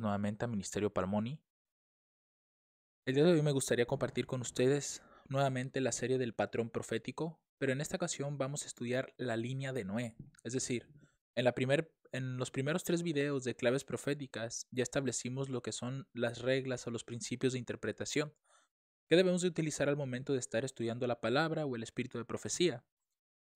nuevamente a Ministerio Palmoni. El día de hoy me gustaría compartir con ustedes nuevamente la serie del patrón profético, pero en esta ocasión vamos a estudiar la línea de Noé. Es decir, en los primeros 3 videos de claves proféticas ya establecimos lo que son las reglas o los principios de interpretación que debemos de utilizar al momento de estar estudiando la palabra o el espíritu de profecía.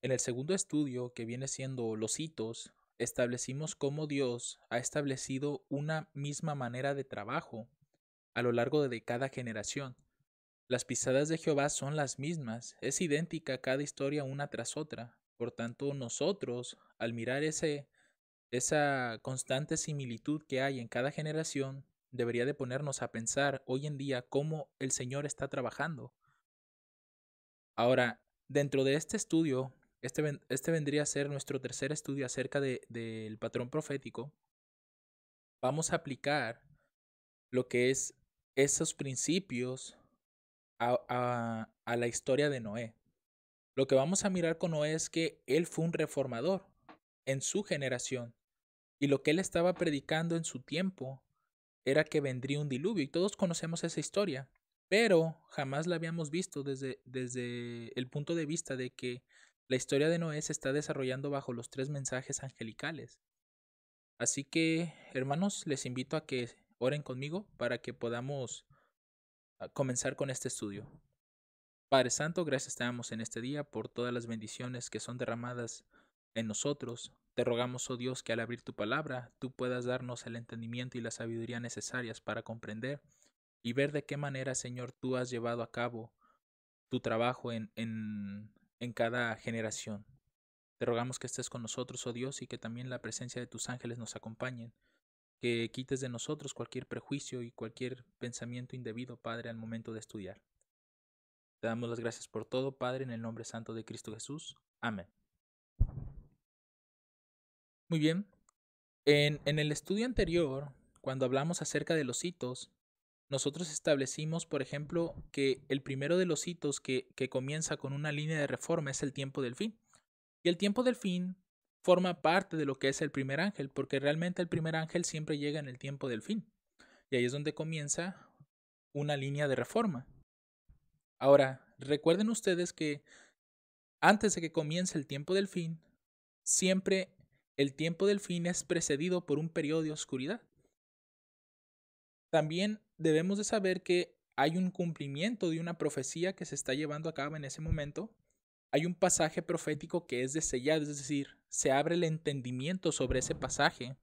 En el segundo estudio, que viene siendo los hitos, establecimos cómo Dios ha establecido una misma manera de trabajo a lo largo de cada generación. Las pisadas de Jehová son las mismas, es idéntica cada historia una tras otra. Por tanto, nosotros, al mirar esa constante similitud que hay en cada generación, debería de ponernos a pensar hoy en día cómo el Señor está trabajando. Ahora, dentro de este estudio, este vendría a ser nuestro tercer estudio acerca del patrón profético. Vamos a aplicar lo que es esos principios a la historia de Noé. Lo que vamos a mirar con Noé es que él fue un reformador en su generación y lo que él estaba predicando en su tiempo era que vendría un diluvio y todos conocemos esa historia, pero jamás la habíamos visto desde el punto de vista de que la historia de Noé se está desarrollando bajo los 3 mensajes angelicales. Así que, hermanos, les invito a que oren conmigo para que podamos comenzar con este estudio. Padre Santo, gracias te damos en este día por todas las bendiciones que son derramadas en nosotros. Te rogamos, oh Dios, que al abrir tu palabra, tú puedas darnos el entendimiento y la sabiduría necesarias para comprender y ver de qué manera, Señor, tú has llevado a cabo tu trabajo en cada generación. Te rogamos que estés con nosotros, oh Dios, y que también la presencia de tus ángeles nos acompañen, que quites de nosotros cualquier prejuicio y cualquier pensamiento indebido, Padre, al momento de estudiar. Te damos las gracias por todo, Padre, en el nombre santo de Cristo Jesús. Amén. Muy bien. En el estudio anterior, cuando hablamos acerca de los hitos, nosotros establecimos, por ejemplo, que el primero de los hitos que comienza con una línea de reforma es el tiempo del fin. Y el tiempo del fin forma parte de lo que es el primer ángel, porque realmente el primer ángel siempre llega en el tiempo del fin. Y ahí es donde comienza una línea de reforma. Ahora, recuerden ustedes que antes de que comience el tiempo del fin, siempre el tiempo del fin es precedido por un periodo de oscuridad. También debemos de saber que hay un cumplimiento de una profecía que se está llevando a cabo en ese momento. Hay un pasaje profético que es desellado, es decir, se abre el entendimiento sobre ese pasaje.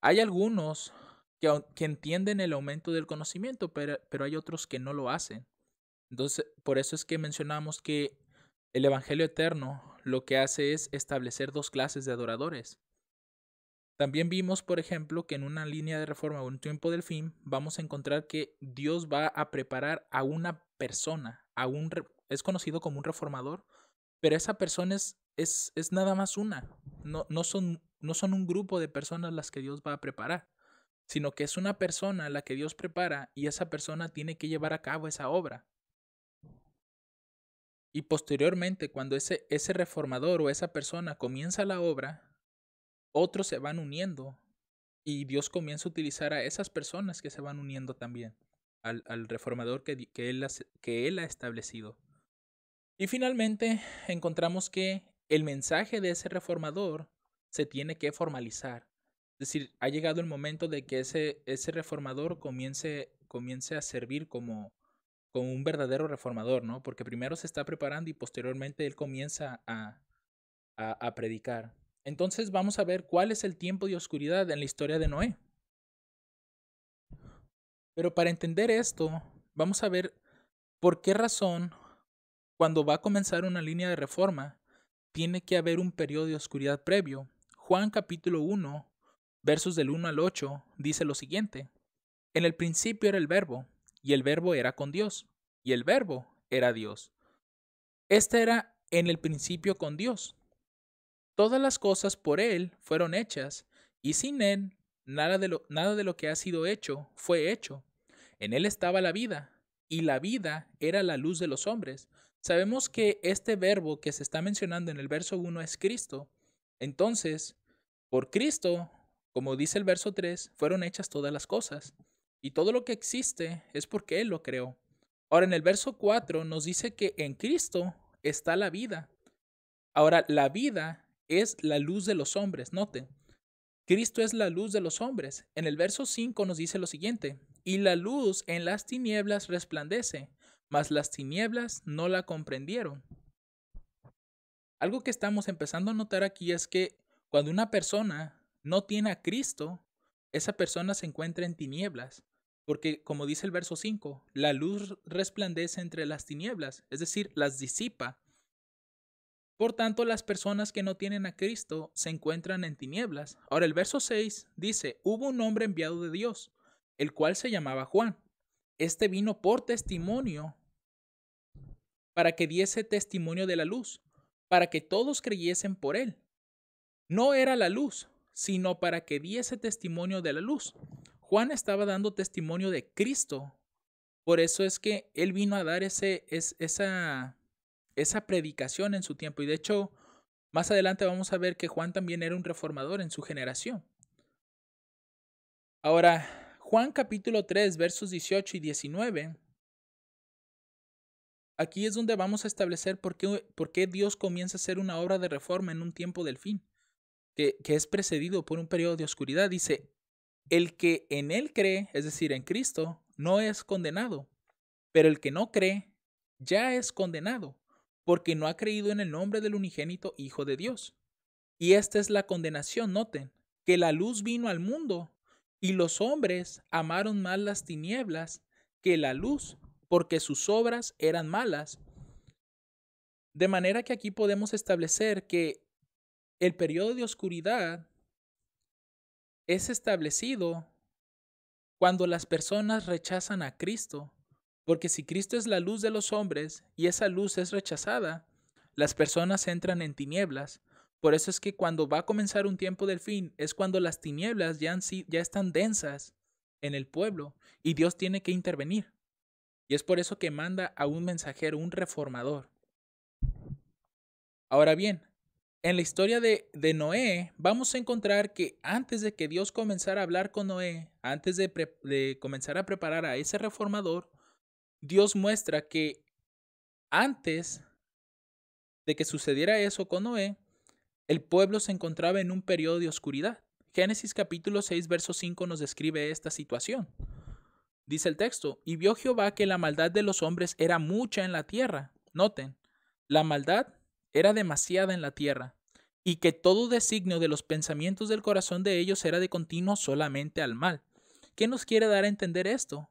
Hay algunos que entienden el aumento del conocimiento, pero hay otros que no lo hacen. Entonces, por eso es que mencionamos que el Evangelio eterno lo que hace es establecer 2 clases de adoradores. También vimos, por ejemplo, que en una línea de reforma o un tiempo del fin vamos a encontrar que Dios va a preparar a una persona, es conocido como un reformador, pero esa persona es nada más una. No son un grupo de personas las que Dios va a preparar, sino que es una persona la que Dios prepara y esa persona tiene que llevar a cabo esa obra. Y posteriormente, cuando ese reformador o esa persona comienza la obra, otros se van uniendo y Dios comienza a utilizar a esas personas que se van uniendo también al reformador que él ha establecido. Y finalmente encontramos que el mensaje de ese reformador se tiene que formalizar. Es decir, ha llegado el momento de que ese reformador comience a servir como un verdadero reformador, ¿no? Porque primero se está preparando y posteriormente él comienza a predicar. Entonces vamos a ver cuál es el tiempo de oscuridad en la historia de Noé. Pero para entender esto, vamos a ver por qué razón cuando va a comenzar una línea de reforma tiene que haber un periodo de oscuridad previo. Juan capítulo 1, versos del 1 al 8, dice lo siguiente. En el principio era el verbo, y el verbo era con Dios, y el verbo era Dios. Este era en el principio con Dios. Todas las cosas por Él fueron hechas, y sin Él nada de lo que ha sido hecho fue hecho. En Él estaba la vida, y la vida era la luz de los hombres. Sabemos que este verbo que se está mencionando en el verso 1 es Cristo. Entonces, por Cristo Como dice el verso 3, fueron hechas todas las cosas, y todo lo que existe es porque Él lo creó. Ahora en el verso 4 nos dice que en Cristo está la vida. Ahora la vida es la luz de los hombres, noten. Cristo es la luz de los hombres. En el verso 5 nos dice lo siguiente, y la luz en las tinieblas resplandece, mas las tinieblas no la comprendieron. Algo que estamos empezando a notar aquí es que cuando una persona no tiene a Cristo, esa persona se encuentra en tinieblas, porque como dice el verso 5, la luz resplandece entre las tinieblas, es decir, las disipa. Por tanto, las personas que no tienen a Cristo se encuentran en tinieblas. Ahora el verso 6 dice, hubo un hombre enviado de Dios, el cual se llamaba Juan. Este vino por testimonio para que diese testimonio de la luz, para que todos creyesen por él. No era la luz, sino para que diese testimonio de la luz. Juan estaba dando testimonio de Cristo. Por eso es que él vino a dar esa predicación en su tiempo. Y de hecho, más adelante vamos a ver que Juan también era un reformador en su generación. Ahora, Juan capítulo 3, versos 18 y 19. Aquí es donde vamos a establecer por qué Dios comienza a hacer una obra de reforma en un tiempo del fin, que es precedido por un periodo de oscuridad. Dice, el que en él cree, es decir, en Cristo, no es condenado, pero el que no cree ya es condenado, porque no ha creído en el nombre del unigénito Hijo de Dios. Y esta es la condenación, noten, que la luz vino al mundo y los hombres amaron más las tinieblas que la luz, porque sus obras eran malas. De manera que aquí podemos establecer que el periodo de oscuridad es establecido cuando las personas rechazan a Cristo, porque si Cristo es la luz de los hombres y esa luz es rechazada, las personas entran en tinieblas. Por eso es que cuando va a comenzar un tiempo del fin, es cuando las tinieblas ya están densas en el pueblo y Dios tiene que intervenir. Y es por eso que manda a un mensajero, un reformador. Ahora bien, en la historia de Noé, vamos a encontrar que antes de que Dios comenzara a hablar con Noé, antes de comenzar a preparar a ese reformador, Dios muestra que antes de que sucediera eso con Noé, el pueblo se encontraba en un periodo de oscuridad. Génesis capítulo 6, verso 5 nos describe esta situación. Dice el texto, y vio Jehová que la maldad de los hombres era mucha en la tierra. Noten, la maldad era demasiada en la tierra, y que todo designio de los pensamientos del corazón de ellos era de continuo solamente al mal. ¿Qué nos quiere dar a entender esto?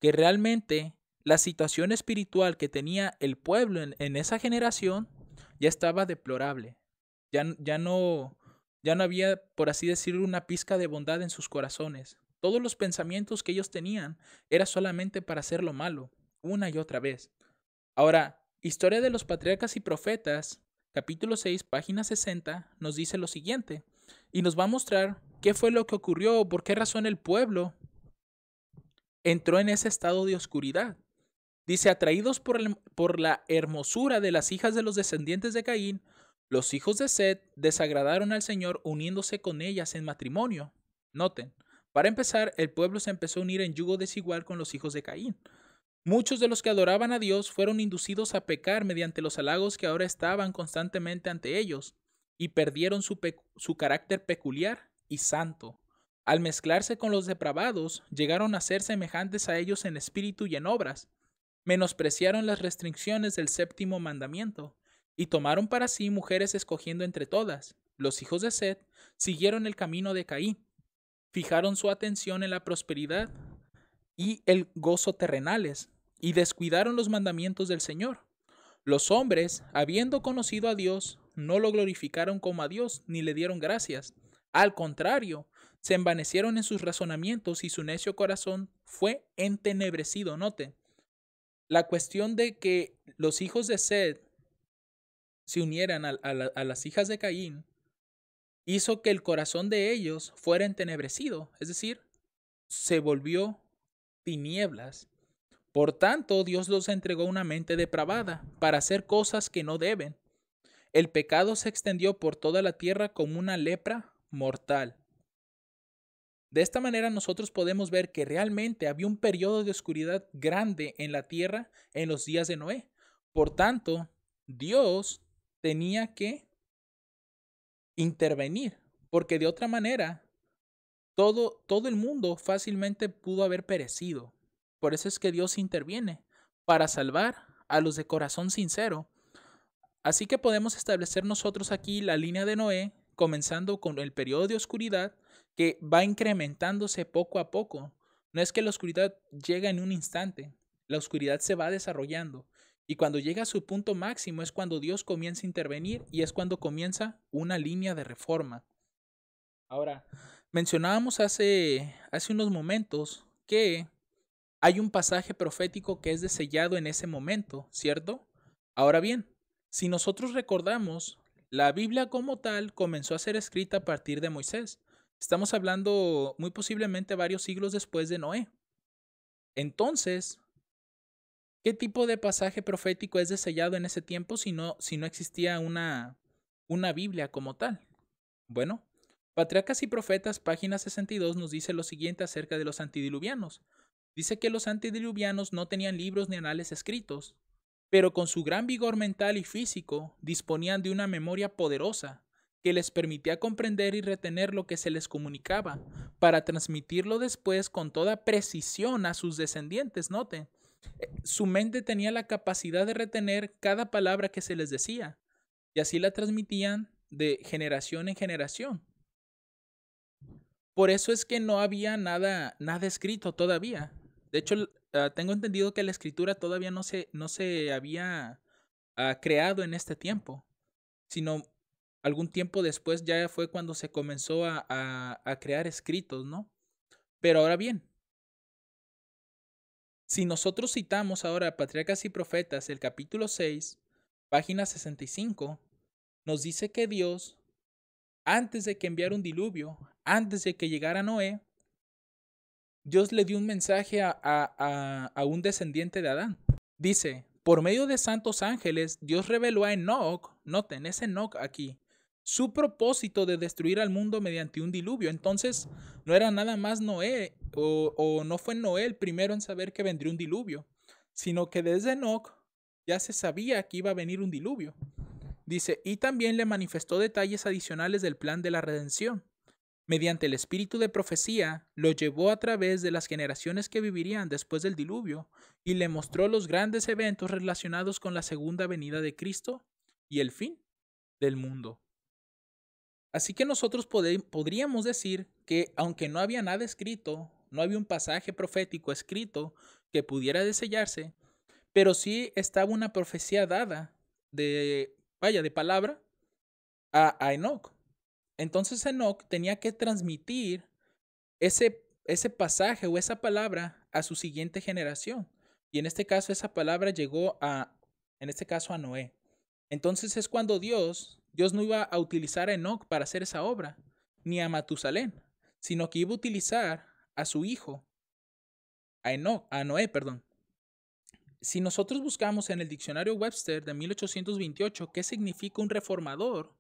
Que realmente la situación espiritual que tenía el pueblo en esa generación ya estaba deplorable. Ya no había, por así decirlo, una pizca de bondad en sus corazones. Todos los pensamientos que ellos tenían era solamente para hacer lo malo, una y otra vez. Ahora, Historia de los Patriarcas y Profetas, capítulo 6, página 60, nos dice lo siguiente, y nos va a mostrar qué fue lo que ocurrió o por qué razón el pueblo entró en ese estado de oscuridad. Dice, atraídos por la hermosura de las hijas de los descendientes de Caín, los hijos de Set desagradaron al Señor uniéndose con ellas en matrimonio. Noten, para empezar, el pueblo se empezó a unir en yugo desigual con los hijos de Caín. Muchos de los que adoraban a Dios fueron inducidos a pecar mediante los halagos que ahora estaban constantemente ante ellos, y perdieron su carácter peculiar y santo. Al mezclarse con los depravados, llegaron a ser semejantes a ellos en espíritu y en obras. Menospreciaron las restricciones del séptimo mandamiento, y tomaron para sí mujeres escogiendo entre todas. Los hijos de Set siguieron el camino de Caín, fijaron su atención en la prosperidad y el gozo terrenales, y descuidaron los mandamientos del Señor. Los hombres, habiendo conocido a Dios, no lo glorificaron como a Dios, ni le dieron gracias. Al contrario, se envanecieron en sus razonamientos y su necio corazón fue entenebrecido. Note, la cuestión de que los hijos de Sed se unieran a las hijas de Caín hizo que el corazón de ellos fuera entenebrecido, es decir, se volvió tinieblas. Por tanto, Dios los entregó una mente depravada para hacer cosas que no deben. El pecado se extendió por toda la tierra como una lepra mortal. De esta manera nosotros podemos ver que realmente había un periodo de oscuridad grande en la tierra en los días de Noé. Por tanto, Dios tenía que intervenir, porque de otra manera todo el mundo fácilmente pudo haber perecido. Por eso es que Dios interviene para salvar a los de corazón sincero. Así que podemos establecer nosotros aquí la línea de Noé, comenzando con el periodo de oscuridad que va incrementándose poco a poco. No es que la oscuridad llega en un instante, la oscuridad se va desarrollando. Y cuando llega a su punto máximo es cuando Dios comienza a intervenir y es cuando comienza una línea de reforma. Ahora, mencionábamos hace unos momentos que hay un pasaje profético que es desellado en ese momento, ¿cierto? Ahora bien, si nosotros recordamos, la Biblia como tal comenzó a ser escrita a partir de Moisés. Estamos hablando muy posiblemente varios siglos después de Noé. Entonces, ¿qué tipo de pasaje profético es desellado en ese tiempo si no existía una Biblia como tal? Bueno, Patriarcas y Profetas, página 62, nos dice lo siguiente acerca de los antediluvianos. Dice que los antediluvianos no tenían libros ni anales escritos, pero con su gran vigor mental y físico disponían de una memoria poderosa que les permitía comprender y retener lo que se les comunicaba para transmitirlo después con toda precisión a sus descendientes. Noten, su mente tenía la capacidad de retener cada palabra que se les decía y así la transmitían de generación en generación. Por eso es que no había nada escrito todavía. De hecho, tengo entendido que la escritura todavía no se había creado en este tiempo, sino algún tiempo después ya fue cuando se comenzó a crear escritos, ¿no? Pero ahora bien, si nosotros citamos ahora Patriarcas y Profetas, el capítulo 6, página 65, nos dice que Dios, antes de que enviara un diluvio, antes de que llegara Noé, Dios le dio un mensaje a un descendiente de Adán. Dice, por medio de santos ángeles, Dios reveló a Enoc, noten, es Enoc aquí, su propósito de destruir al mundo mediante un diluvio. Entonces, no era nada más Noé, o no fue Noé el primero en saber que vendría un diluvio, sino que desde Enoc ya se sabía que iba a venir un diluvio. Dice, y también le manifestó detalles adicionales del plan de la redención. Mediante el espíritu de profecía, lo llevó a través de las generaciones que vivirían después del diluvio y le mostró los grandes eventos relacionados con la segunda venida de Cristo y el fin del mundo. Así que nosotros podríamos decir que aunque no había nada escrito, no había un pasaje profético escrito que pudiera desellarse, pero sí estaba una profecía dada de palabra a Enoc. Entonces Enoc tenía que transmitir ese pasaje o esa palabra a su siguiente generación. Y en este caso esa palabra llegó en este caso a Noé. Entonces es cuando Dios no iba a utilizar a Enoc para hacer esa obra, ni a Matusalén, sino que iba a utilizar a su hijo, a Noé, perdón. Si nosotros buscamos en el diccionario Webster de 1828 qué significa un reformador,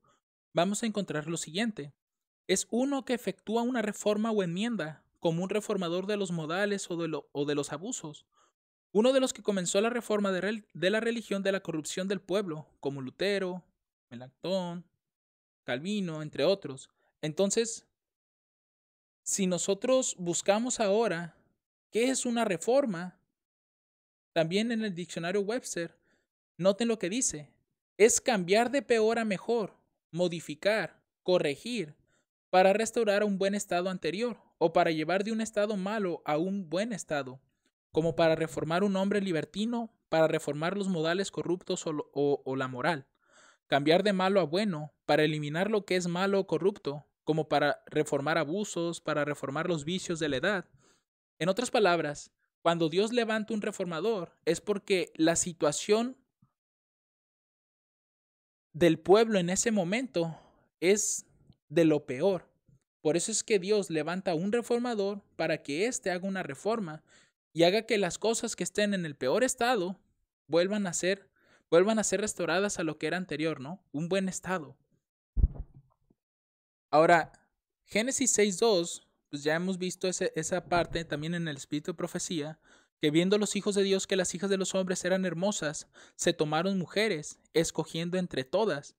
vamos a encontrar lo siguiente. Es uno que efectúa una reforma o enmienda, como un reformador de los modales o de los abusos. Uno de los que comenzó la reforma de la religión de la corrupción del pueblo, como Lutero, Melanchthon, Calvino, entre otros. Entonces, si nosotros buscamos ahora qué es una reforma, también en el diccionario Webster, noten lo que dice. Es cambiar de peor a mejor, modificar, corregir, para restaurar a un buen estado anterior, o para llevar de un estado malo a un buen estado, como para reformar un hombre libertino, para reformar los modales corruptos o la moral. Cambiar de malo a bueno, para eliminar lo que es malo o corrupto, como para reformar abusos, para reformar los vicios de la edad. En otras palabras, cuando Dios levanta un reformador, es porque la situación del pueblo en ese momento es de lo peor. Por eso es que Dios levanta un reformador para que éste haga una reforma y haga que las cosas que estén en el peor estado vuelvan a ser restauradas a lo que era anterior, ¿no? Un buen estado. Ahora, Génesis 6:2 pues ya hemos visto esa parte también en el espíritu de profecía, que viendo los hijos de Dios que las hijas de los hombres eran hermosas, se tomaron mujeres, escogiendo entre todas.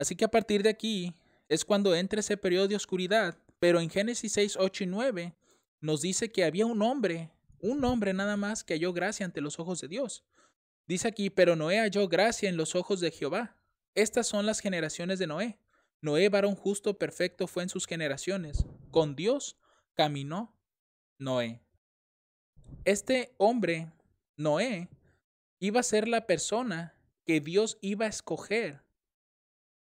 Así que a partir de aquí es cuando entra ese periodo de oscuridad, pero en Génesis 6, 8 y 9 nos dice que había un hombre nada más que halló gracia ante los ojos de Dios. Dice aquí, pero Noé halló gracia en los ojos de Jehová. Estas son las generaciones de Noé. Noé, varón justo, perfecto, fue en sus generaciones. Con Dios caminó Noé. Este hombre, Noé, iba a ser la persona que Dios iba a escoger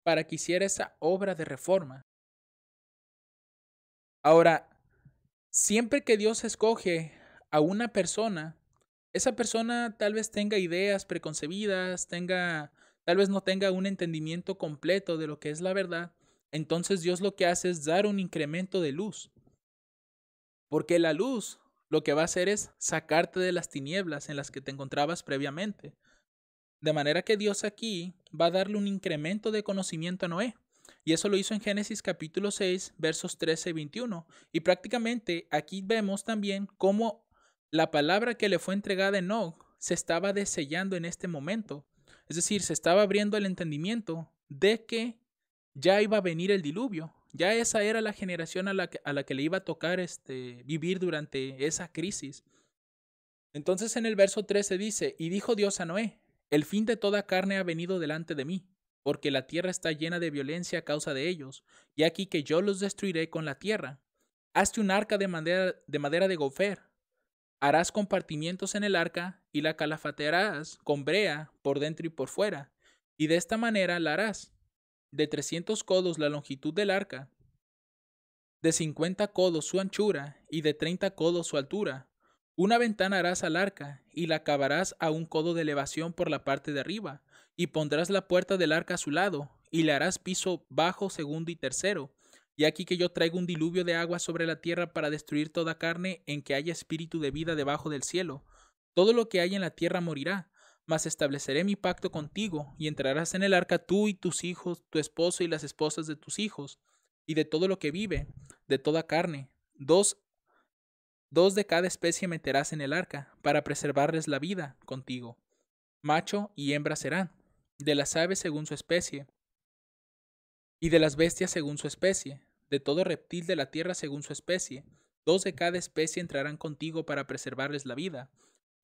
para que hiciera esa obra de reforma. Ahora, siempre que Dios escoge a una persona, esa persona tal vez tenga ideas preconcebidas, tal vez no tenga un entendimiento completo de lo que es la verdad. Entonces Dios lo que hace es dar un incremento de luz. Porque la luz lo que va a hacer es sacarte de las tinieblas en las que te encontrabas previamente. De manera que Dios aquí va a darle un incremento de conocimiento a Noé. Y eso lo hizo en Génesis capítulo 6, versos 13 y 21. Y prácticamente aquí vemos también cómo la palabra que le fue entregada a Enoc se estaba desellando en este momento. Es decir, se estaba abriendo el entendimiento de que ya iba a venir el diluvio. Ya esa era la generación a la que le iba a tocar vivir durante esa crisis. Entonces en el verso 13 dice, y dijo Dios a Noé, el fin de toda carne ha venido delante de mí, porque la tierra está llena de violencia a causa de ellos, y aquí que yo los destruiré con la tierra. Hazte un arca de madera de gofer. Harás compartimientos en el arca, y la calafatearás con brea por dentro y por fuera, y de esta manera la harás. De 300 codos la longitud del arca, de 50 codos su anchura, y de 30 codos su altura. Una ventana harás al arca, y la acabarás a un codo de elevación por la parte de arriba, y pondrás la puerta del arca a su lado, y le harás piso bajo, segundo y tercero. Y aquí que yo traigo un diluvio de agua sobre la tierra para destruir toda carne en que haya espíritu de vida debajo del cielo. Todo lo que hay en la tierra morirá, mas estableceré mi pacto contigo, y entrarás en el arca tú y tus hijos, tu esposo y las esposas de tus hijos, y de todo lo que vive, de toda carne. Dos de cada especie meterás en el arca, para preservarles la vida contigo. Macho y hembra serán, de las aves según su especie, y de las bestias según su especie, de todo reptil de la tierra según su especie. 2 de cada especie entrarán contigo para preservarles la vida.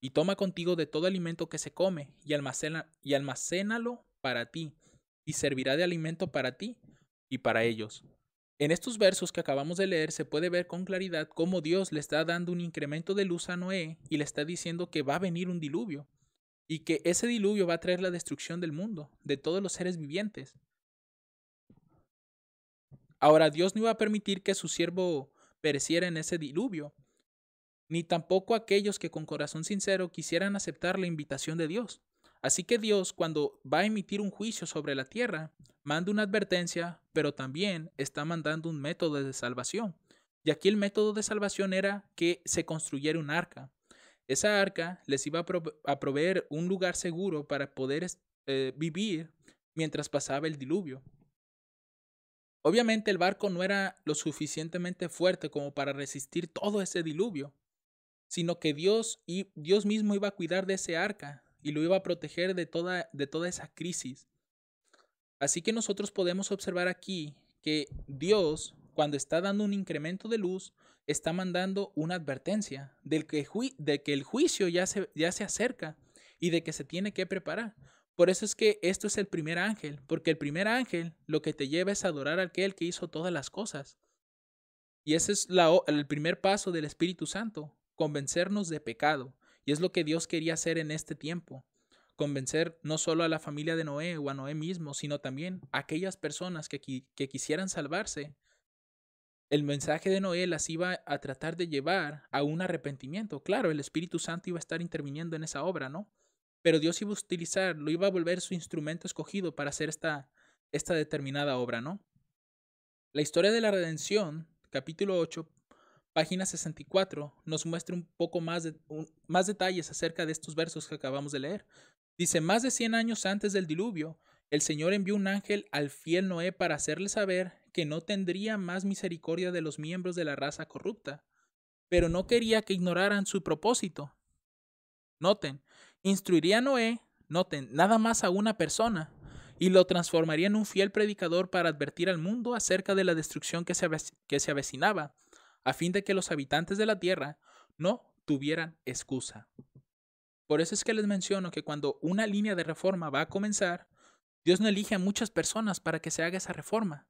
Y toma contigo de todo alimento que se come, y almacénalo para ti, y servirá de alimento para ti y para ellos. En estos versos que acabamos de leer se puede ver con claridad cómo Dios le está dando un incremento de luz a Noé y le está diciendo que va a venir un diluvio, y que ese diluvio va a traer la destrucción del mundo, de todos los seres vivientes. Ahora, Dios no iba a permitir que su siervo pereciera en ese diluvio, ni tampoco aquellos que con corazón sincero quisieran aceptar la invitación de Dios. Así que Dios, cuando va a emitir un juicio sobre la tierra, manda una advertencia, pero también está mandando un método de salvación. Y aquí el método de salvación era que se construyera un arca. Esa arca les iba a proveer un lugar seguro para poder vivir mientras pasaba el diluvio. Obviamente el barco no era lo suficientemente fuerte como para resistir todo ese diluvio, sino que Dios mismo iba a cuidar de ese arca y lo iba a proteger de toda esa crisis. Así que nosotros podemos observar aquí que Dios, cuando está dando un incremento de luz, está mandando una advertencia de que el juicio ya se acerca y de que se tiene que preparar. Por eso es que esto es el primer ángel, porque el primer ángel lo que te lleva es a adorar a aquel que hizo todas las cosas. Y ese es el primer paso del Espíritu Santo, convencernos de pecado. Y es lo que Dios quería hacer en este tiempo. Convencer no solo a la familia de Noé o a Noé mismo, sino también a aquellas personas que quisieran salvarse. El mensaje de Noé las iba a tratar de llevar a un arrepentimiento. Claro, el Espíritu Santo iba a estar interviniendo en esa obra, ¿no? Pero Dios iba a lo iba a volver su instrumento escogido para hacer esta determinada obra, ¿no? La historia de la redención, capítulo 8, página 64, nos muestra un poco más detalles acerca de estos versos que acabamos de leer. Dice, más de 100 años antes del diluvio, el Señor envió un ángel al fiel Noé para hacerle saber que no tendría más misericordia de los miembros de la raza corrupta, pero no quería que ignoraran su propósito. Noten, instruiría a Noé, noten, nada más a una persona, y lo transformaría en un fiel predicador para advertir al mundo acerca de la destrucción que se avecinaba, a fin de que los habitantes de la tierra no tuvieran excusa. Por eso es que les menciono que cuando una línea de reforma va a comenzar, Dios no elige a muchas personas para que se haga esa reforma.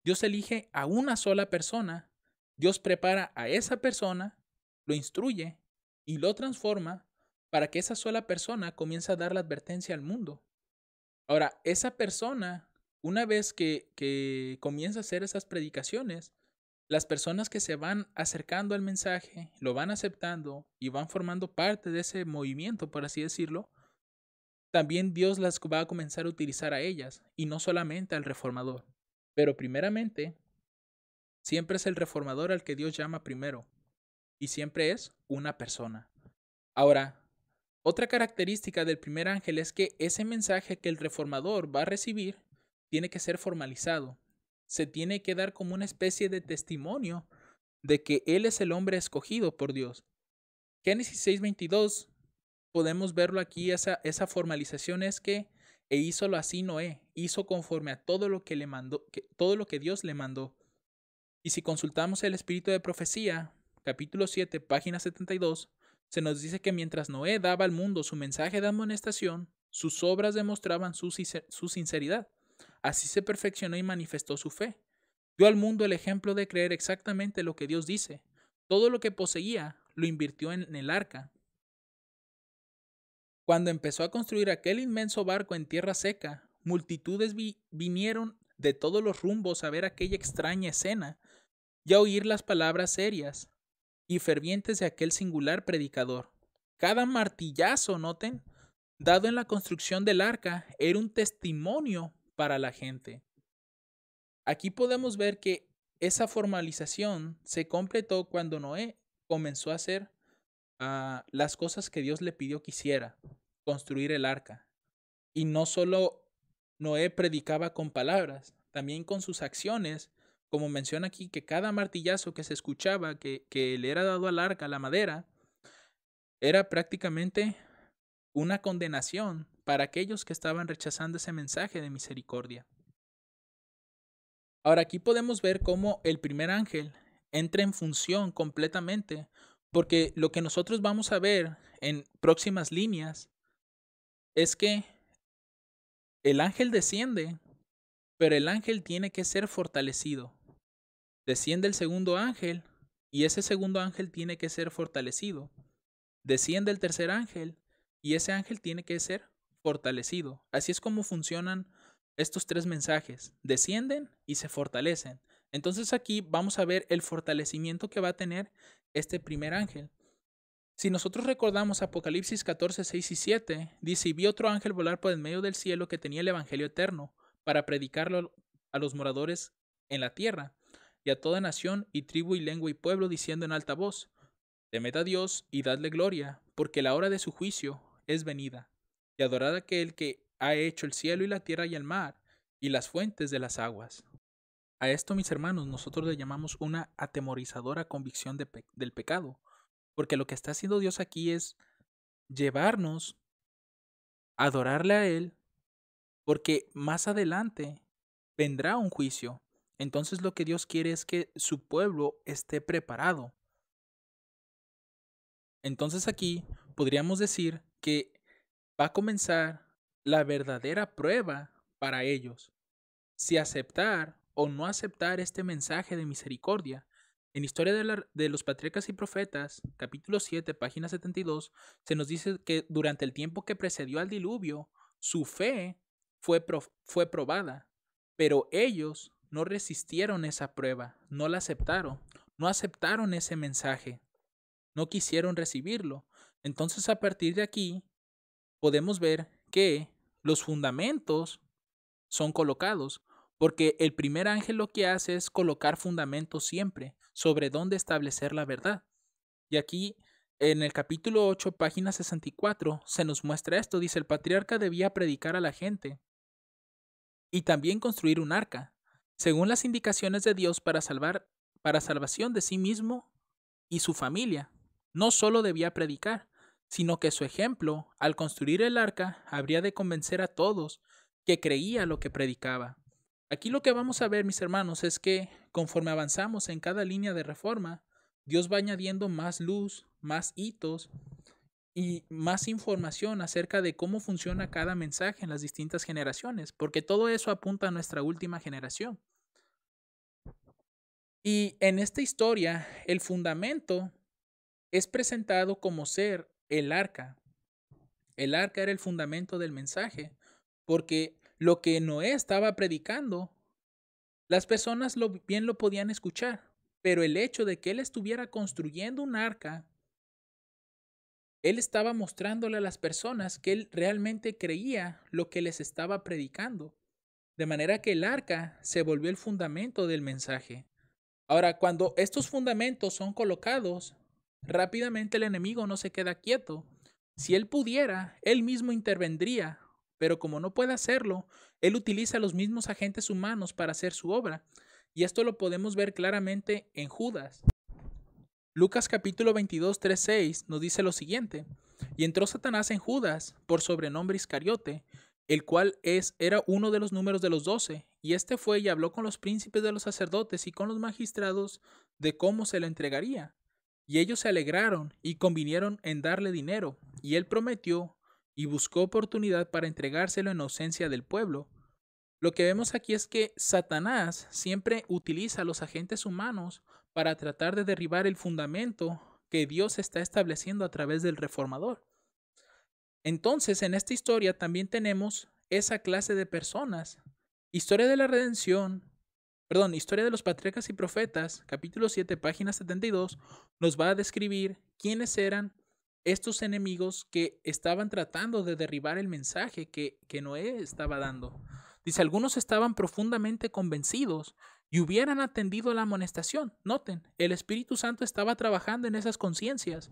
Dios elige a una sola persona. Dios prepara a esa persona, lo instruye y lo transforma para que esa sola persona comience a dar la advertencia al mundo. Ahora, esa persona, una vez que comienza a hacer esas predicaciones, las personas que se van acercando al mensaje, lo van aceptando y van formando parte de ese movimiento, por así decirlo, también Dios las va a comenzar a utilizar a ellas y no solamente al reformador. Pero primeramente, siempre es el reformador al que Dios llama primero y siempre es una persona. Ahora, otra característica del primer ángel es que ese mensaje que el reformador va a recibir tiene que ser formalizado. Se tiene que dar como una especie de testimonio de que él es el hombre escogido por Dios. Génesis 6:22 podemos verlo aquí, esa formalización es que e hízolo así Noé, hizo conforme a todo lo que le mandó, todo lo que Dios le mandó. Y si consultamos el espíritu de profecía, capítulo 7, página 72, se nos dice que mientras Noé daba al mundo su mensaje de amonestación, sus obras demostraban su sinceridad. Así se perfeccionó y manifestó su fe. Dio al mundo el ejemplo de creer exactamente lo que Dios dice. Todo lo que poseía lo invirtió en el arca. Cuando empezó a construir aquel inmenso barco en tierra seca, multitudes vinieron de todos los rumbos a ver aquella extraña escena y a oír las palabras serias y fervientes de aquel singular predicador. Cada martillazo, noten, dado en la construcción del arca, era un testimonio para la gente. Aquí podemos ver que esa formalización se completó cuando Noé comenzó a hacer las cosas que Dios le pidió que hiciera, construir el arca. Y no solo Noé predicaba con palabras, también con sus acciones, como menciona aquí, que cada martillazo que se escuchaba, que le era dado al arca, la madera, era prácticamente una condenación para aquellos que estaban rechazando ese mensaje de misericordia. Ahora aquí podemos ver cómo el primer ángel entra en función completamente, porque lo que nosotros vamos a ver en próximas líneas es que el ángel desciende, pero el ángel tiene que ser fortalecido. Desciende el segundo ángel y ese segundo ángel tiene que ser fortalecido. Desciende el tercer ángel y ese ángel tiene que ser fortalecido. Así es como funcionan estos tres mensajes. Descienden y se fortalecen. Entonces aquí vamos a ver el fortalecimiento que va a tener este primer ángel. Si nosotros recordamos Apocalipsis 14, 6 y 7, dice, y vi otro ángel volar por el medio del cielo que tenía el evangelio eterno para predicarlo a los moradores en la tierra y a toda nación y tribu y lengua y pueblo, diciendo en alta voz, temed a Dios y dadle gloria, porque la hora de su juicio es venida, y adorad a aquel que ha hecho el cielo y la tierra y el mar y las fuentes de las aguas. A esto, mis hermanos, nosotros le llamamos una atemorizadora convicción del pecado, porque lo que está haciendo Dios aquí es llevarnos a adorarle a Él, porque más adelante vendrá un juicio. Entonces lo que Dios quiere es que su pueblo esté preparado. Entonces aquí podríamos decir que va a comenzar la verdadera prueba para ellos. Si aceptar o no aceptar este mensaje de misericordia. En Historia de los Patriarcas y Profetas, capítulo 7, página 72, se nos dice que durante el tiempo que precedió al diluvio, su fe fue probada, pero ellos no resistieron esa prueba, no la aceptaron, no aceptaron ese mensaje, no quisieron recibirlo. Entonces, a partir de aquí, podemos ver que los fundamentos son colocados, porque el primer ángel lo que hace es colocar fundamentos siempre sobre dónde establecer la verdad. Y aquí, en el capítulo 8, página 64, se nos muestra esto. Dice, el patriarca debía predicar a la gente y también construir un arca, según las indicaciones de Dios para salvación de sí mismo y su familia. No solo debía predicar, sino que su ejemplo, al construir el arca, habría de convencer a todos que creía lo que predicaba. Aquí lo que vamos a ver, mis hermanos, es que conforme avanzamos en cada línea de reforma, Dios va añadiendo más luz, más hitos y más información acerca de cómo funciona cada mensaje en las distintas generaciones, porque todo eso apunta a nuestra última generación. Y en esta historia, el fundamento es presentado como ser el arca. El arca era el fundamento del mensaje, porque lo que Noé estaba predicando, las personas bien lo podían escuchar, pero el hecho de que él estuviera construyendo un arca, él estaba mostrándole a las personas que él realmente creía lo que les estaba predicando, de manera que el arca se volvió el fundamento del mensaje. Ahora, cuando estos fundamentos son colocados, rápidamente el enemigo no se queda quieto. Si él pudiera, él mismo intervendría, pero como no puede hacerlo, él utiliza los mismos agentes humanos para hacer su obra. Y esto lo podemos ver claramente en Judas. Lucas capítulo 22, 3, 6 nos dice lo siguiente: y entró Satanás en Judas, por sobrenombre Iscariote, el cual era uno de los números de los 12, y este fue y habló con los príncipes de los sacerdotes y con los magistrados de cómo se le entregaría. Y ellos se alegraron y convinieron en darle dinero, y él prometió y buscó oportunidad para entregárselo en ausencia del pueblo. Lo que vemos aquí es que Satanás siempre utiliza a los agentes humanos para tratar de derribar el fundamento que Dios está estableciendo a través del reformador. Entonces, en esta historia también tenemos esa clase de personas. Historia de la redención, Historia de los patriarcas y profetas, capítulo 7, página 72, nos va a describir quiénes eran estos enemigos que estaban tratando de derribar el mensaje que Noé estaba dando. Dice, algunos estaban profundamente convencidos y hubieran atendido a la amonestación. Noten, el Espíritu Santo estaba trabajando en esas conciencias.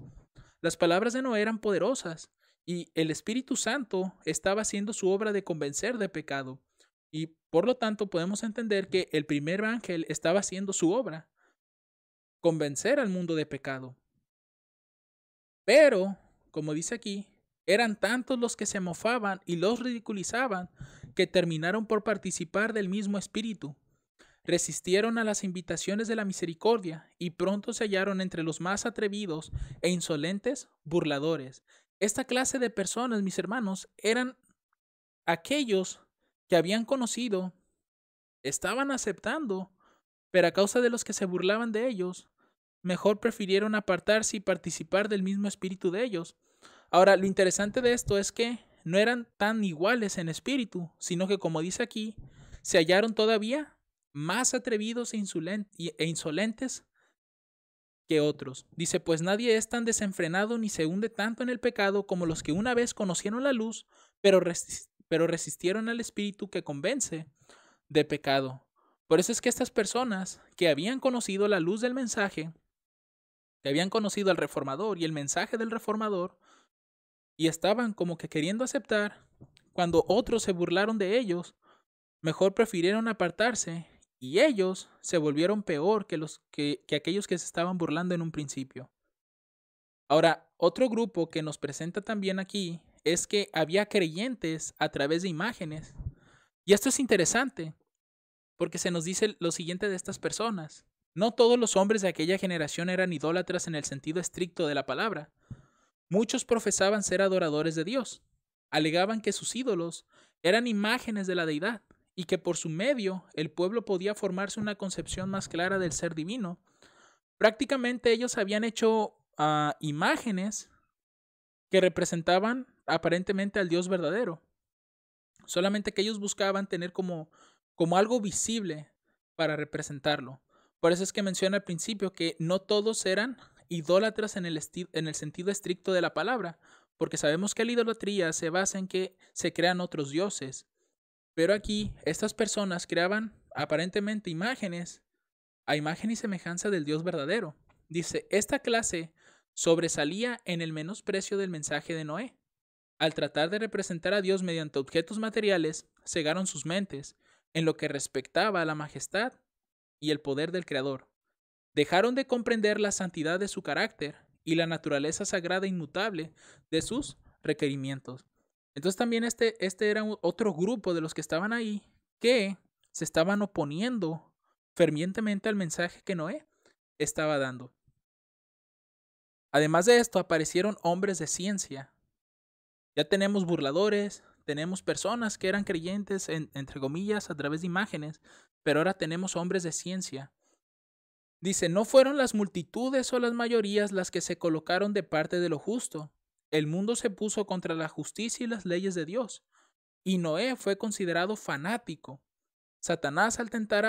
Las palabras de Noé eran poderosas y el Espíritu Santo estaba haciendo su obra de convencer de pecado. Y por lo tanto podemos entender que el primer ángel estaba haciendo su obra, convencer al mundo de pecado. Pero, como dice aquí, eran tantos los que se mofaban y los ridiculizaban que terminaron por participar del mismo espíritu. Resistieron a las invitaciones de la misericordia y pronto se hallaron entre los más atrevidos e insolentes burladores. Esta clase de personas, mis hermanos, eran aquellos que habían conocido, estaban aceptando, pero a causa de los que se burlaban de ellos, mejor prefirieron apartarse y participar del mismo espíritu de ellos. Ahora, lo interesante de esto es que no eran tan iguales en espíritu, sino que, como dice aquí, se hallaron todavía más atrevidos e insolentes que otros. Dice, pues nadie es tan desenfrenado ni se hunde tanto en el pecado como los que una vez conocieron la luz, pero resistieron al espíritu que convence de pecado. Por eso es que estas personas que habían conocido la luz del mensaje, que habían conocido al reformador y el mensaje del reformador, y estaban como que queriendo aceptar, cuando otros se burlaron de ellos, mejor prefirieron apartarse y ellos se volvieron peor que aquellos que se estaban burlando en un principio. Ahora, otro grupo que nos presenta también aquí es que había creyentes a través de imágenes. Y esto es interesante, porque se nos dice lo siguiente de estas personas. No todos los hombres de aquella generación eran idólatras en el sentido estricto de la palabra. Muchos profesaban ser adoradores de Dios. Alegaban que sus ídolos eran imágenes de la deidad y que por su medio el pueblo podía formarse una concepción más clara del ser divino. Prácticamente ellos habían hecho imágenes que representaban aparentemente al Dios verdadero. Solamente que ellos buscaban tener como algo visible para representarlo. Por eso es que menciona al principio que no todos eran idólatras en el sentido estricto de la palabra, porque sabemos que la idolatría se basa en que se crean otros dioses. Pero aquí estas personas creaban aparentemente imágenes a imagen y semejanza del Dios verdadero. Dice, esta clase sobresalía en el menosprecio del mensaje de Noé. Al tratar de representar a Dios mediante objetos materiales, cegaron sus mentes en lo que respectaba a la majestad y el poder del Creador. Dejaron de comprender la santidad de su carácter y la naturaleza sagrada e inmutable de sus requerimientos. Entonces también este era otro grupo de los que estaban ahí que se estaban oponiendo fervientemente al mensaje que Noé estaba dando. Además de esto, aparecieron hombres de ciencia. Ya tenemos burladores, tenemos personas que eran creyentes, entre comillas, a través de imágenes, pero ahora tenemos hombres de ciencia. Dice, no fueron las multitudes o las mayorías las que se colocaron de parte de lo justo. El mundo se puso contra la justicia y las leyes de Dios. Y Noé fue considerado fanático. Satanás, al tentar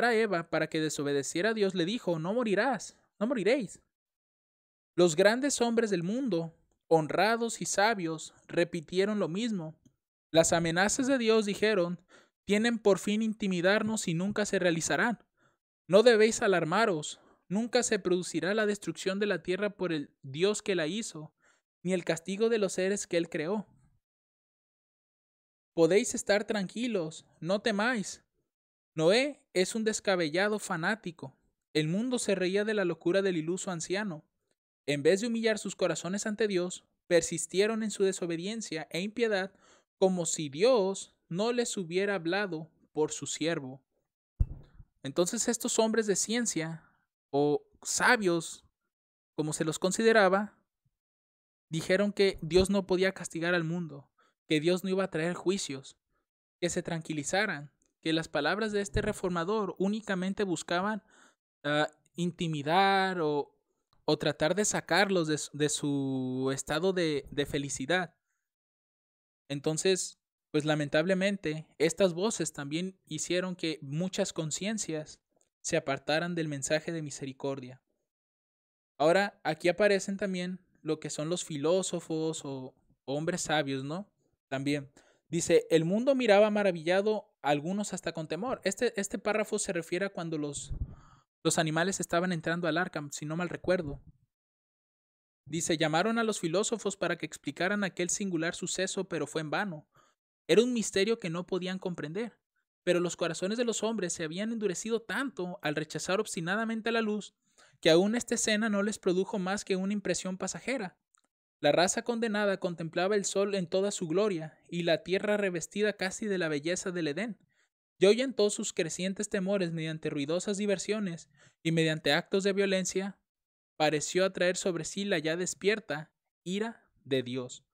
a Eva para que desobedeciera a Dios, le dijo, no morirás, no moriréis. Los grandes hombres del mundo, honrados y sabios, repitieron lo mismo. Las amenazas de Dios, dijeron, tienen por fin intimidarnos y nunca se realizarán. No debéis alarmaros, nunca se producirá la destrucción de la tierra por el Dios que la hizo, ni el castigo de los seres que Él creó. Podéis estar tranquilos, no temáis. Noé es un descabellado fanático. El mundo se reía de la locura del iluso anciano. En vez de humillar sus corazones ante Dios, persistieron en su desobediencia e impiedad como si Dios no les hubiera hablado por su siervo. Entonces estos hombres de ciencia o sabios, como se los consideraba, dijeron que Dios no podía castigar al mundo, que Dios no iba a traer juicios, que se tranquilizaran, que las palabras de este reformador únicamente buscaban intimidar o tratar de sacarlos de su estado de felicidad. Entonces, pues lamentablemente, estas voces también hicieron que muchas conciencias se apartaran del mensaje de misericordia. Ahora, aquí aparecen también lo que son los filósofos o hombres sabios, ¿no? También. Dice, el mundo miraba maravillado, algunos hasta con temor. Este párrafo se refiere a cuando los animales estaban entrando al arca, si no mal recuerdo. Dice, llamaron a los filósofos para que explicaran aquel singular suceso, pero fue en vano. Era un misterio que no podían comprender. Pero los corazones de los hombres se habían endurecido tanto al rechazar obstinadamente la luz, que aún esta escena no les produjo más que una impresión pasajera. La raza condenada contemplaba el sol en toda su gloria, y la tierra revestida casi de la belleza del Edén, y ahuyentó sus crecientes temores mediante ruidosas diversiones, y mediante actos de violencia, pareció atraer sobre sí la ya despierta ira de Dios.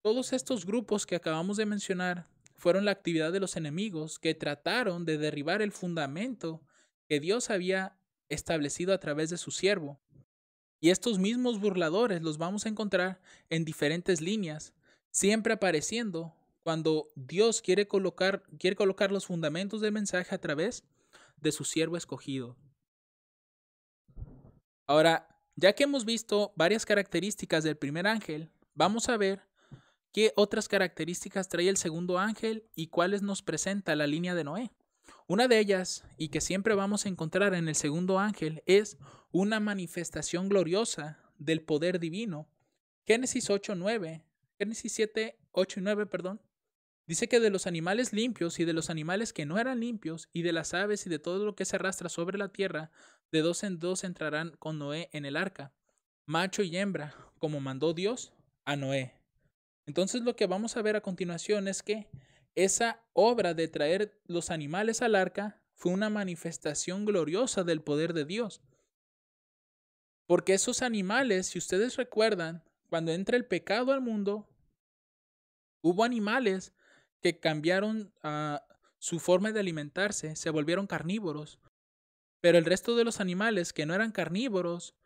Todos estos grupos que acabamos de mencionar fueron la actividad de los enemigos que trataron de derribar el fundamento que Dios había establecido a través de su siervo. Y estos mismos burladores los vamos a encontrar en diferentes líneas, siempre apareciendo cuando Dios quiere colocar los fundamentos del mensaje a través de su siervo escogido. Ahora, ya que hemos visto varias características del primer ángel, vamos a ver qué otras características trae el segundo ángel y cuáles nos presenta la línea de Noé. Una de ellas, y que siempre vamos a encontrar en el segundo ángel, es una manifestación gloriosa del poder divino. Génesis 7, 8 y 9, dice que de los animales limpios y de los animales que no eran limpios, y de las aves y de todo lo que se arrastra sobre la tierra, de dos en dos entrarán con Noé en el arca, macho y hembra, como mandó Dios a Noé. Entonces lo que vamos a ver a continuación es que esa obra de traer los animales al arca fue una manifestación gloriosa del poder de Dios. Porque esos animales, si ustedes recuerdan, cuando entra el pecado al mundo, hubo animales que cambiaron su forma de alimentarse, se volvieron carnívoros. Pero el resto de los animales que no eran carnívoros,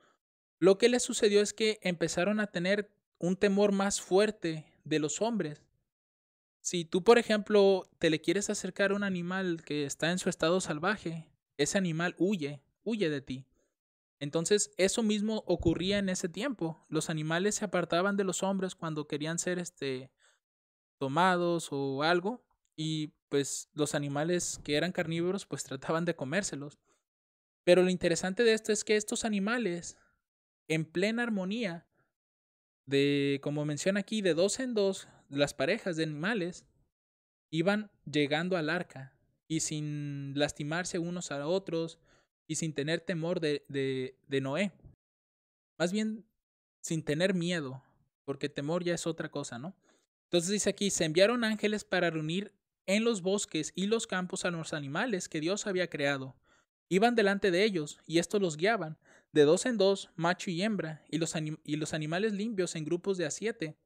lo que les sucedió es que empezaron a tener un temor más fuerte de los hombres. Si tú, por ejemplo, te le quieres acercar a un animal que está en su estado salvaje, ese animal huye de ti. Entonces, eso mismo ocurría en ese tiempo. Los animales se apartaban de los hombres cuando querían ser tomados o algo, y pues los animales que eran carnívoros pues trataban de comérselos. Pero lo interesante de esto es que estos animales, en plena armonía, como menciona aquí, de dos en dos, las parejas de animales, iban llegando al arca y sin lastimarse unos a otros y sin tener temor de Noé. Más bien sin tener miedo, porque temor ya es otra cosa, ¿no? Entonces dice aquí, se enviaron ángeles para reunir en los bosques y los campos a los animales que Dios había creado. Iban delante de ellos, y estos los guiaban, de dos en dos, macho y hembra, y los animales limpios en grupos de a 7.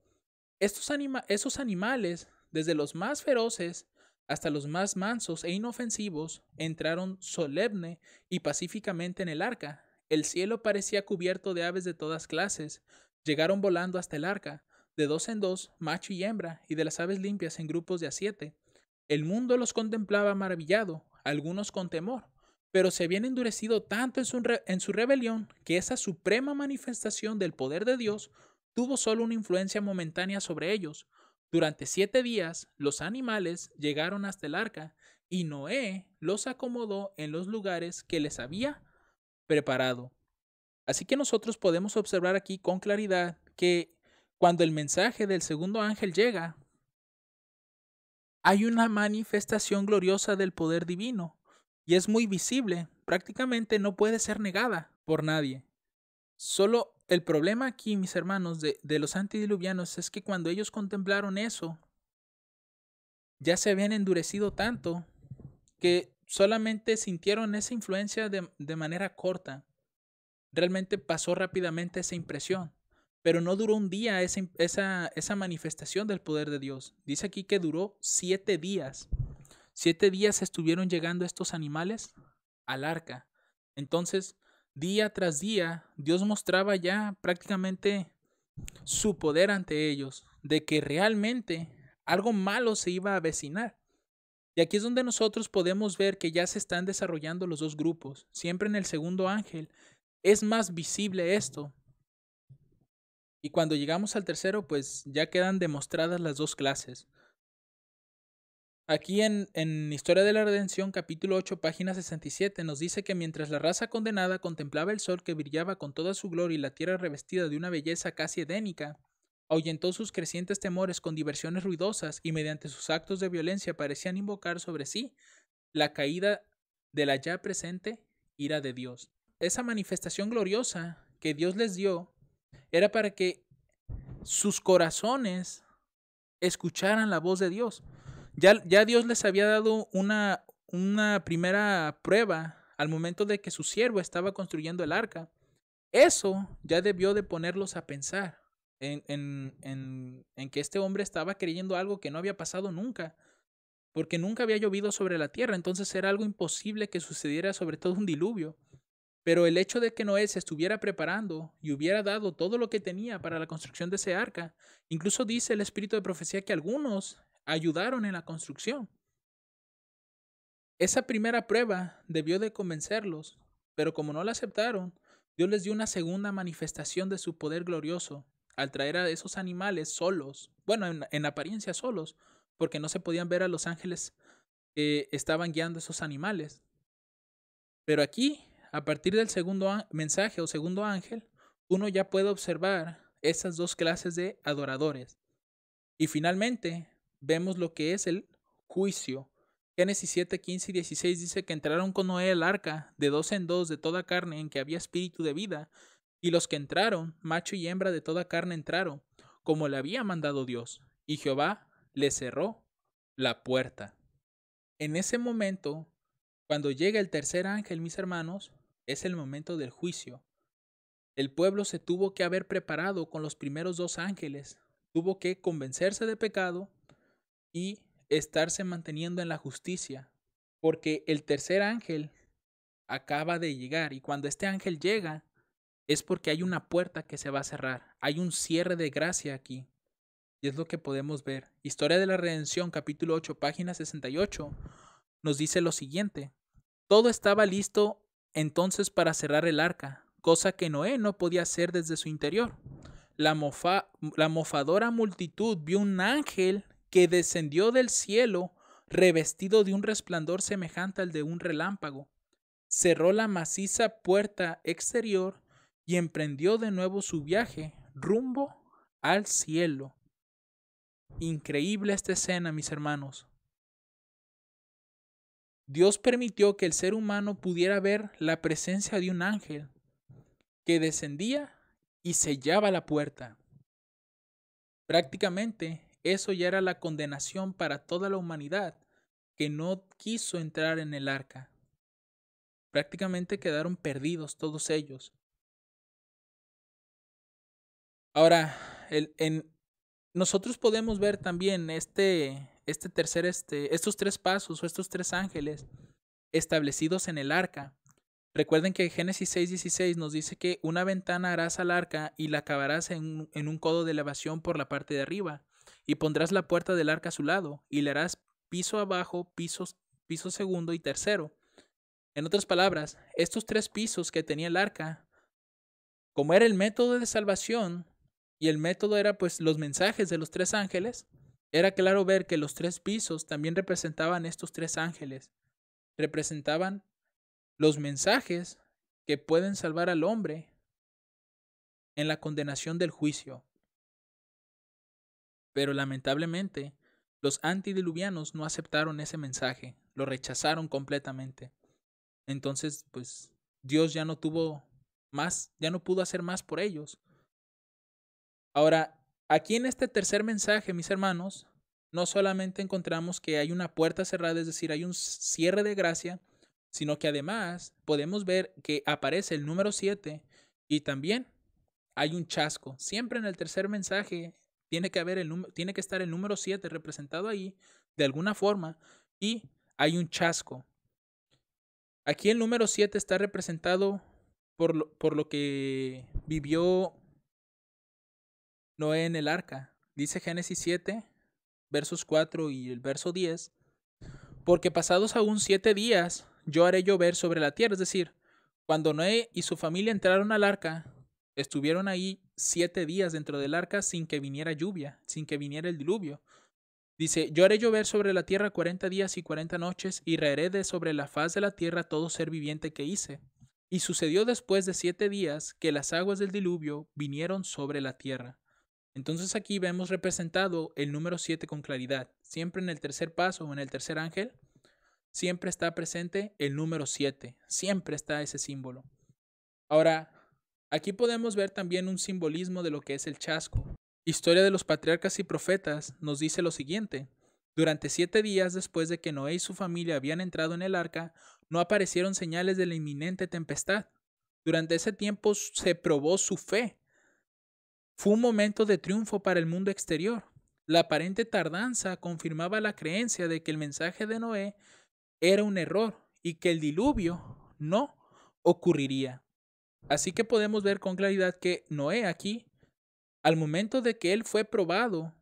Esos animales, desde los más feroces hasta los más mansos e inofensivos, entraron solemne y pacíficamente en el arca. El cielo parecía cubierto de aves de todas clases. Llegaron volando hasta el arca, de dos en dos, macho y hembra, y de las aves limpias en grupos de a 7. El mundo los contemplaba maravillado, algunos con temor, pero se habían endurecido tanto en su rebelión que esa suprema manifestación del poder de Dios tuvo solo una influencia momentánea sobre ellos. Durante 7 días los animales llegaron hasta el arca y Noé los acomodó en los lugares que les había preparado. Así que nosotros podemos observar aquí con claridad que cuando el mensaje del segundo ángel llega, hay una manifestación gloriosa del poder divino y es muy visible, prácticamente no puede ser negada por nadie. Solo el problema aquí, mis hermanos, de los antediluvianos es que cuando ellos contemplaron eso, ya se habían endurecido tanto que solamente sintieron esa influencia de manera corta. Realmente pasó rápidamente esa impresión, pero no duró un día esa manifestación del poder de Dios. Dice aquí que duró 7 días. 7 días estuvieron llegando estos animales al arca. Entonces, día tras día, Dios mostraba ya prácticamente su poder ante ellos, de que realmente algo malo se iba a avecinar. Y aquí es donde nosotros podemos ver que ya se están desarrollando los dos grupos. Siempre en el segundo ángel es más visible esto. Y cuando llegamos al tercero, pues ya quedan demostradas las dos clases. Aquí en Historia de la Redención, capítulo 8, página 67, nos dice que mientras la raza condenada contemplaba el sol que brillaba con toda su gloria y la tierra revestida de una belleza casi edénica, ahuyentó sus crecientes temores con diversiones ruidosas y mediante sus actos de violencia parecían invocar sobre sí la caída de la ya presente ira de Dios. Esa manifestación gloriosa que Dios les dio era para que sus corazones escucharan la voz de Dios. Ya Dios les había dado una primera prueba al momento de que su siervo estaba construyendo el arca. Eso ya debió de ponerlos a pensar en que este hombre estaba creyendo algo que no había pasado nunca, porque nunca había llovido sobre la tierra, entonces era algo imposible que sucediera, sobre todo un diluvio. Pero el hecho de que Noé se estuviera preparando y hubiera dado todo lo que tenía para la construcción de ese arca, incluso dice el espíritu de profecía que algunos ayudaron en la construcción. Esa primera prueba debió de convencerlos, pero como no la aceptaron, Dios les dio una segunda manifestación de su poder glorioso al traer a esos animales solos, bueno, en apariencia solos, porque no se podían ver a los ángeles que estaban guiando esos animales. Pero aquí, a partir del segundo mensaje o segundo ángel, uno ya puede observar esas dos clases de adoradores. Y finalmente, vemos lo que es el juicio. Génesis 7, 15 y 16 dice que entraron con Noé al arca de dos en dos de toda carne en que había espíritu de vida, y los que entraron, macho y hembra de toda carne entraron, como le había mandado Dios, y Jehová le cerró la puerta. En ese momento, cuando llega el tercer ángel, mis hermanos, es el momento del juicio. El pueblo se tuvo que haber preparado con los primeros dos ángeles, tuvo que convencerse de pecado y estarse manteniendo en la justicia, porque el tercer ángel acaba de llegar y cuando este ángel llega es porque hay una puerta que se va a cerrar, hay un cierre de gracia aquí. Y es lo que podemos ver. Historia de la Redención, capítulo 8, página 68, nos dice lo siguiente. Todo estaba listo entonces para cerrar el arca, cosa que Noé no podía hacer desde su interior. La mofadora multitud vio un ángel que descendió del cielo revestido de un resplandor semejante al de un relámpago. Cerró la maciza puerta exterior y emprendió de nuevo su viaje rumbo al cielo. Increíble esta escena, mis hermanos. Dios permitió que el ser humano pudiera ver la presencia de un ángel que descendía y sellaba la puerta. Prácticamente, eso ya era la condenación para toda la humanidad que no quiso entrar en el arca. Prácticamente quedaron perdidos todos ellos. Ahora, nosotros podemos ver también estos tres pasos o estos tres ángeles establecidos en el arca. Recuerden que Génesis 6:16 nos dice que una ventana harás al arca y la acabarás en un codo de elevación por la parte de arriba, y pondrás la puerta del arca a su lado, y le harás piso abajo, piso segundo y tercero. En otras palabras, estos tres pisos que tenía el arca, como era el método de salvación, y el método era pues los mensajes de los tres ángeles, era claro ver que los tres pisos también representaban estos tres ángeles, representaban los mensajes que pueden salvar al hombre en la condenación del juicio. Pero lamentablemente, los antediluvianos no aceptaron ese mensaje, lo rechazaron completamente. Entonces, pues Dios ya no tuvo más, ya no pudo hacer más por ellos. Ahora, aquí en este tercer mensaje, mis hermanos, no solamente encontramos que hay una puerta cerrada, es decir, hay un cierre de gracia, sino que además podemos ver que aparece el número 7 y también hay un chasco. Siempre en el tercer mensaje tiene que estar el número 7 representado ahí de alguna forma y hay un chasco. Aquí el número 7 está representado por lo que vivió Noé en el arca. Dice Génesis 7, versos 4 y el verso 10. Porque pasados aún 7 días, yo haré llover sobre la tierra. Es decir, cuando Noé y su familia entraron al arca, estuvieron ahí 7 días dentro del arca sin que viniera lluvia, sin que viniera el diluvio. Dice, yo haré llover sobre la tierra 40 días y 40 noches, y raeré de sobre la faz de la tierra todo ser viviente que hice. Y sucedió después de 7 días que las aguas del diluvio vinieron sobre la tierra. Entonces aquí vemos representado el número 7 con claridad. Siempre en el tercer paso o en el tercer ángel, siempre está presente el número 7. Siempre está ese símbolo. Ahora, aquí podemos ver también un simbolismo de lo que es el chasco. Historia de los patriarcas y profetas nos dice lo siguiente. Durante 7 días después de que Noé y su familia habían entrado en el arca, no aparecieron señales de la inminente tempestad. Durante ese tiempo se probó su fe. Fue un momento de triunfo para el mundo exterior. La aparente tardanza confirmaba la creencia de que el mensaje de Noé era un error y que el diluvio no ocurriría. Así que podemos ver con claridad que Noé aquí, al momento de que él fue probado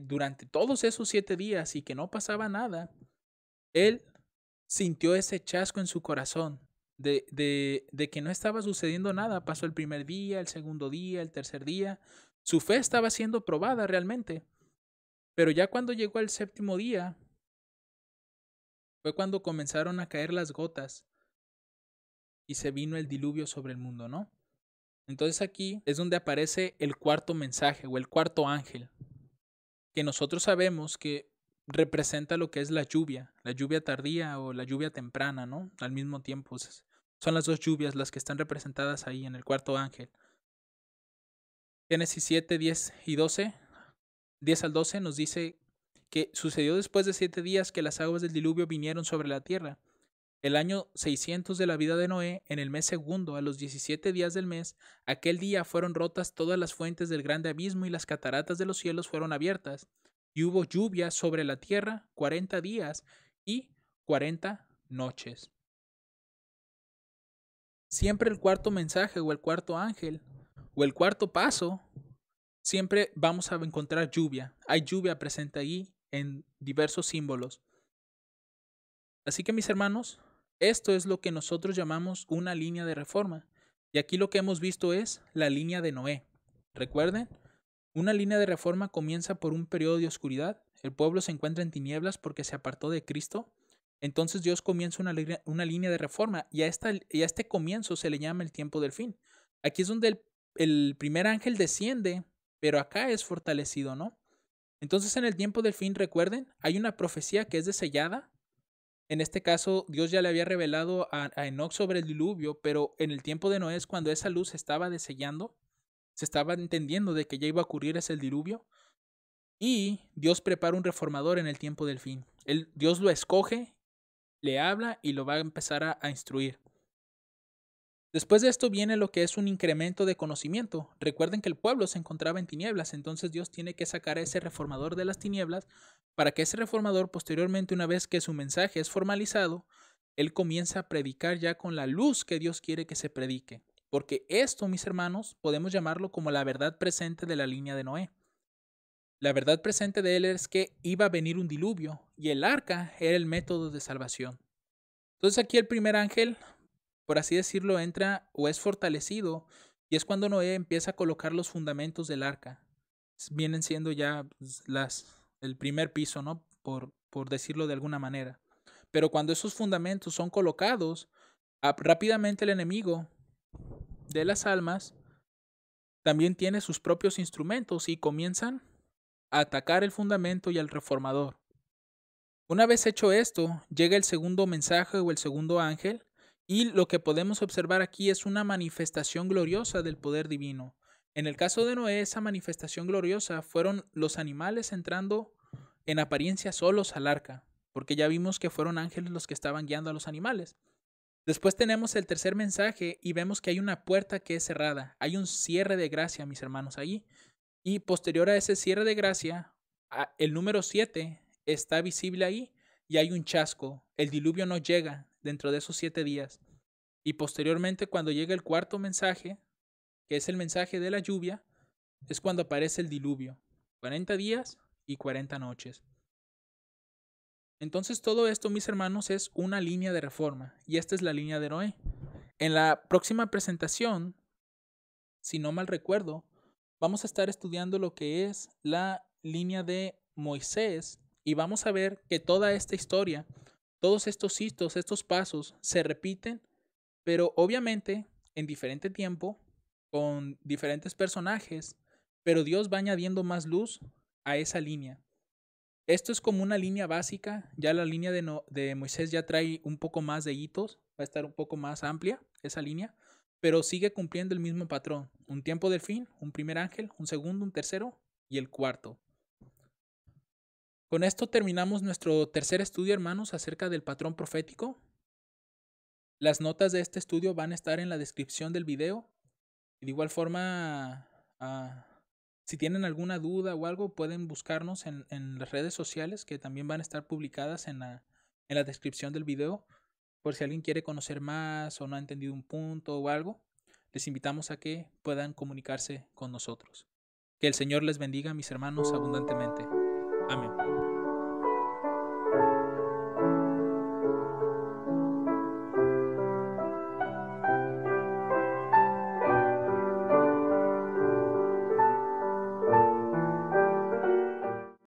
durante todos esos 7 días y que no pasaba nada, él sintió ese chasco en su corazón de que no estaba sucediendo nada. Pasó el primer día, el segundo día, el tercer día. Su fe estaba siendo probada realmente. Pero ya cuando llegó el séptimo día, fue cuando comenzaron a caer las gotas y se vino el diluvio sobre el mundo, ¿no? Entonces aquí es donde aparece el cuarto mensaje o el cuarto ángel, que nosotros sabemos que representa lo que es la lluvia tardía o la lluvia temprana, ¿no? Al mismo tiempo, son las dos lluvias las que están representadas ahí en el cuarto ángel. Génesis 7, 10 y 12, 10 al 12 nos dice que sucedió después de 7 días que las aguas del diluvio vinieron sobre la tierra. El año 600 de la vida de Noé, en el mes segundo, a los 17 días del mes, aquel día fueron rotas todas las fuentes del grande abismo y las cataratas de los cielos fueron abiertas. Y hubo lluvia sobre la tierra 40 días y 40 noches. Siempre el cuarto mensaje o el cuarto ángel o el cuarto paso, siempre vamos a encontrar lluvia. Hay lluvia presente ahí en diversos símbolos. Así que mis hermanos, esto es lo que nosotros llamamos una línea de reforma. Y aquí lo que hemos visto es la línea de Noé. Recuerden, una línea de reforma comienza por un periodo de oscuridad. El pueblo se encuentra en tinieblas porque se apartó de Cristo. Entonces Dios comienza una línea de reforma y a este comienzo se le llama el tiempo del fin. Aquí es donde el primer ángel desciende, pero acá es fortalecido, ¿no? Entonces en el tiempo del fin, recuerden, hay una profecía que es desellada En este caso, Dios ya le había revelado a Enoc sobre el diluvio, pero en el tiempo de Noé es cuando esa luz se estaba desellando, se estaba entendiendo de que ya iba a ocurrir ese diluvio, y Dios prepara un reformador en el tiempo del fin. Dios lo escoge, le habla y lo va a empezar a instruir. Después de esto viene lo que es un incremento de conocimiento. Recuerden que el pueblo se encontraba en tinieblas, entonces Dios tiene que sacar a ese reformador de las tinieblas para que ese reformador posteriormente, una vez que su mensaje es formalizado, él comienza a predicar ya con la luz que Dios quiere que se predique. Porque esto, mis hermanos, podemos llamarlo como la verdad presente de la línea de Noé. La verdad presente de él es que iba a venir un diluvio y el arca era el método de salvación. Entonces aquí el primer ángel, por así decirlo, entra o es fortalecido, y es cuando Noé empieza a colocar los fundamentos del arca. Vienen siendo ya el primer piso, ¿no? Por decirlo de alguna manera. Pero cuando esos fundamentos son colocados, rápidamente el enemigo de las almas también tiene sus propios instrumentos y comienzan a atacar el fundamento y al reformador. Una vez hecho esto, llega el segundo mensaje o el segundo ángel, y lo que podemos observar aquí es una manifestación gloriosa del poder divino. En el caso de Noé, esa manifestación gloriosa fueron los animales entrando en apariencia solos al arca, porque ya vimos que fueron ángeles los que estaban guiando a los animales. Después tenemos el tercer mensaje y vemos que hay una puerta que es cerrada. Hay un cierre de gracia, mis hermanos, ahí. Y posterior a ese cierre de gracia, el número 7 está visible ahí y hay un chasco. El diluvio no llega dentro de esos 7 días. Y posteriormente, cuando llega el cuarto mensaje, que es el mensaje de la lluvia, es cuando aparece el diluvio. 40 días y 40 noches. Entonces todo esto, mis hermanos, es una línea de reforma. Y esta es la línea de Noé. En la próxima presentación, si no mal recuerdo, vamos a estar estudiando lo que es la línea de Moisés y vamos a ver que toda esta historia, todos estos hitos, estos pasos se repiten, pero obviamente en diferente tiempo, con diferentes personajes, pero Dios va añadiendo más luz a esa línea. Esto es como una línea básica, ya la línea de Moisés ya trae un poco más de hitos, va a estar un poco más amplia esa línea, pero sigue cumpliendo el mismo patrón. Un tiempo del fin, un primer ángel, un segundo, un tercero y el cuarto. Con esto terminamos nuestro tercer estudio, hermanos, acerca del patrón profético. Las notas de este estudio van a estar en la descripción del video. Y de igual forma, si tienen alguna duda o algo, pueden buscarnos en las redes sociales que también van a estar publicadas en la descripción del video. Por si alguien quiere conocer más o no ha entendido un punto o algo, les invitamos a que puedan comunicarse con nosotros. Que el Señor les bendiga, mis hermanos, abundantemente. Amén.